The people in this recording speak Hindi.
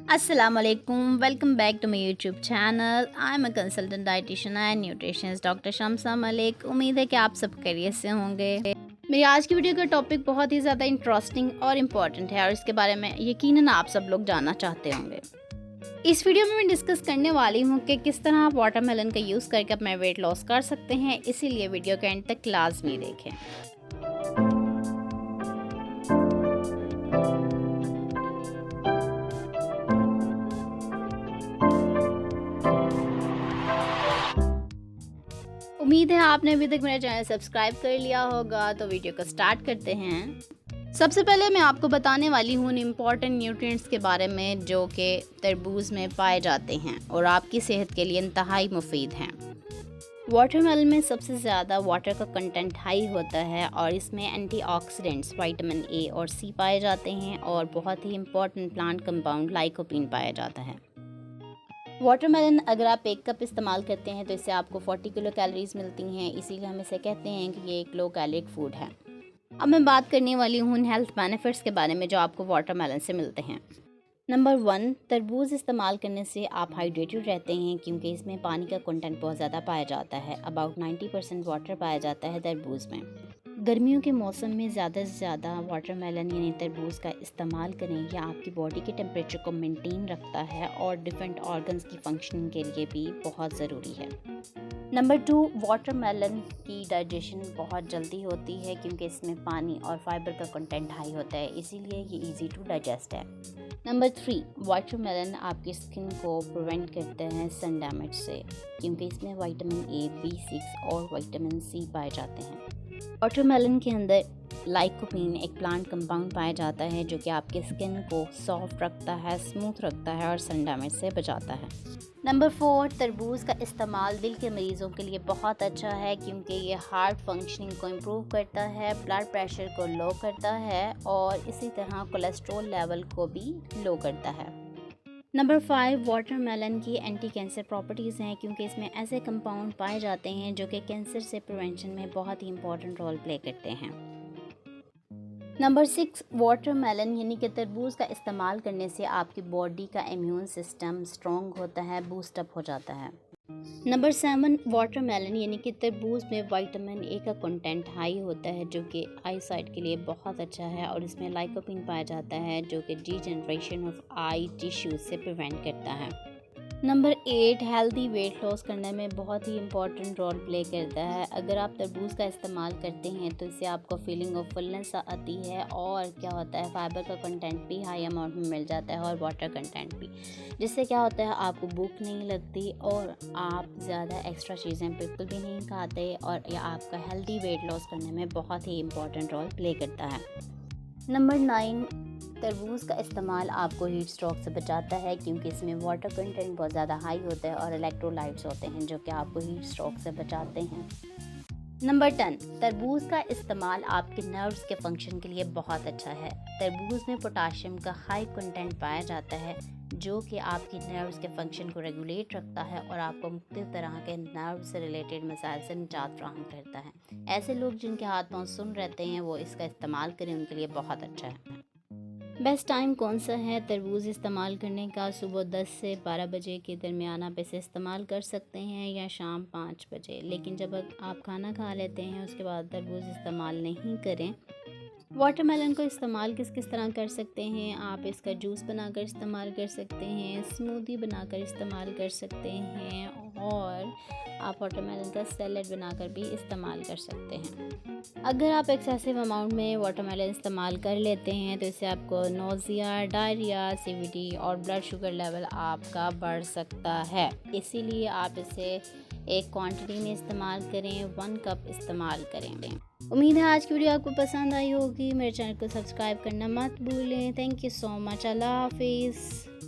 Assalamualaikum. Welcome back to my YouTube channel. I'm a consultant dietitian and nutritionist doctor Shamsa Malik. उम्मीद है कि आप सब खैरियत से होंगे। मेरी आज की वीडियो का टॉपिक बहुत ही ज़्यादा इंटरेस्टिंग और इम्पॉर्टेंट है और इसके बारे में यकीनन आप सब लोग जानना चाहते होंगे। इस वीडियो में मैं डिस्कस करने वाली हूँ कि किस तरह आप वाटरमेलन का यूज़ करके अपना वेट लॉस कर सकते हैं, इसीलिए वीडियो के एंड तक लाजमी देखें। उम्मीद है आपने अभी तक मेरा चैनल सब्सक्राइब कर लिया होगा, तो वीडियो को स्टार्ट करते हैं। सबसे पहले मैं आपको बताने वाली हूँ उन इम्पॉर्टेंट न्यूट्रिएंट्स के बारे में जो कि तरबूज में पाए जाते हैं और आपकी सेहत के लिए इंतहाई मुफीद हैं। वाटरमेलन में सबसे ज़्यादा वाटर का कंटेंट हाई होता है और इसमें एंटीऑक्सीडेंट्स विटामिन ए और सी पाए जाते हैं और बहुत ही इम्पॉर्टेंट प्लांट कंपाउंड लाइकोपीन पाया जाता है। वाटरमेलन अगर आप 1 कप इस्तेमाल करते हैं तो इससे आपको 40 किलो कैलोरीज मिलती हैं, इसीलिए हम इसे कहते हैं कि ये एक लो कैलोरिक फूड है। अब मैं बात करने वाली हूँ हेल्थ बेनिफिट्स के बारे में जो आपको वाटरमेलन से मिलते हैं। नंबर 1, तरबूज इस्तेमाल करने से आप हाइड्रेटेड रहते हैं क्योंकि इसमें पानी का कंटेंट बहुत ज़्यादा पाया जाता है। अबाउट 90% वाटर पाया जाता है तरबूज में। गर्मियों के मौसम में ज़्यादा से ज़्यादा वाटरमेलन यानी तरबूज का इस्तेमाल करें, यह आपकी बॉडी के टेम्परेचर को मेंटेन रखता है और डिफरेंट ऑर्गन्स की फंक्शनिंग के लिए भी बहुत ज़रूरी है। नंबर 2, वाटरमेलन की डाइजेशन बहुत जल्दी होती है क्योंकि इसमें पानी और फाइबर का कंटेंट हाई होता है, इसीलिए ये इजी टू डाइजेस्ट है। नंबर 3, वाटरमेलन आपकी स्किन को प्रिवेंट करते हैं सन डैमेज से क्योंकि इसमें विटामिन ए, B6 और विटामिन सी पाए जाते हैं। वाटरमेलन के अंदर लाइकोपीन एक प्लांट कंपाउंड पाया जाता है जो कि आपके स्किन को सॉफ्ट रखता है, स्मूथ रखता है और सन डैमेज से बचाता है। नंबर 4, तरबूज का इस्तेमाल दिल के मरीज़ों के लिए बहुत अच्छा है क्योंकि ये हार्ट फंक्शनिंग को इम्प्रूव करता है, ब्लड प्रेशर को लो करता है और इसी तरह कोलेस्ट्रॉल लेवल को भी लो करता है। नंबर 5, वाटरमेलन की एंटी कैंसर प्रॉपर्टीज़ हैं क्योंकि इसमें ऐसे कंपाउंड पाए जाते हैं जो कि कैंसर से प्रिवेंशन में बहुत ही इंपॉर्टेंट रोल प्ले करते हैं। नंबर 6, वाटरमेलन यानी कि तरबूज का इस्तेमाल करने से आपकी बॉडी का इम्यून सिस्टम स्ट्रॉन्ग होता है, बूस्टअप हो जाता है। नंबर 7, वाटरमेलन यानी कि तरबूज में विटामिन ए का कंटेंट हाई होता है जो कि आई साइट के लिए बहुत अच्छा है और इसमें लाइकोपीन पाया जाता है जो कि डीजनरेशन ऑफ आई टिश्यूज से प्रिवेंट करता है। नंबर 8, हेल्दी वेट लॉस करने में बहुत ही इंपॉर्टेंट रोल प्ले करता है। अगर आप तरबूज का इस्तेमाल करते हैं तो इससे आपको फीलिंग ऑफ फुलनेस आती है और क्या होता है फाइबर का कंटेंट भी हाई अमाउंट में मिल जाता है और वाटर कंटेंट भी, जिससे क्या होता है आपको भूख नहीं लगती और आप ज़्यादा एक्स्ट्रा चीज़ें बिल्कुल भी नहीं खाते और यह आपका हेल्दी वेट लॉस करने में बहुत ही इंपॉर्टेंट रोल प्ले करता है। नंबर 9, तरबूज का इस्तेमाल आपको हीट स्ट्रोक से बचाता है क्योंकि इसमें वाटर कंटेंट बहुत ज़्यादा हाई होता है और इलेक्ट्रोलाइट्स होते हैं जो कि आपको हीट स्ट्रोक से बचाते हैं। नंबर 10, तरबूज का इस्तेमाल आपके नर्व्स के फंक्शन के लिए बहुत अच्छा है। तरबूज में पोटाशियम का हाई कंटेंट पाया जाता है जो कि आपकी नर्व्स के फंक्शन को रेगुलेट रखता है और आपको मुख्तलिफ तरह के नर्व से रिलेटेड मसाइल से निजात फराहम करता है। ऐसे लोग जिनके हाथ पांव सुन रहते हैं वो इसका इस्तेमाल करें, उनके लिए बहुत अच्छा है। बेस्ट टाइम कौन सा है तरबूज इस्तेमाल करने का? सुबह 10 से 12 बजे के दरमियान आप इसे इस्तेमाल कर सकते हैं या शाम 5 बजे, लेकिन जब आप खाना खा लेते हैं उसके बाद तरबूज इस्तेमाल नहीं करें। वाटरमेलन को इस्तेमाल किस किस तरह कर सकते हैं? आप इसका जूस बनाकर इस्तेमाल कर सकते हैं, स्मूदी बनाकर इस्तेमाल कर सकते हैं और आप वाटरमेलन का सैलेड बनाकर भी इस्तेमाल कर सकते हैं। अगर आप एक्सेसिव अमाउंट में वाटरमेलन इस्तेमाल कर लेते हैं तो इससे आपको नोज़िया, डायरिया, सीवीडी और ब्लड शुगर लेवल आपका बढ़ सकता है, इसीलिए आप इसे एक क्वांटिटी में इस्तेमाल करें, 1 कप इस्तेमाल करें। उम्मीद है आज की वीडियो आपको पसंद आई होगी। मेरे चैनल को सब्सक्राइब करना मत भूलें। Thank you so much. अल्लाह हाफिज़।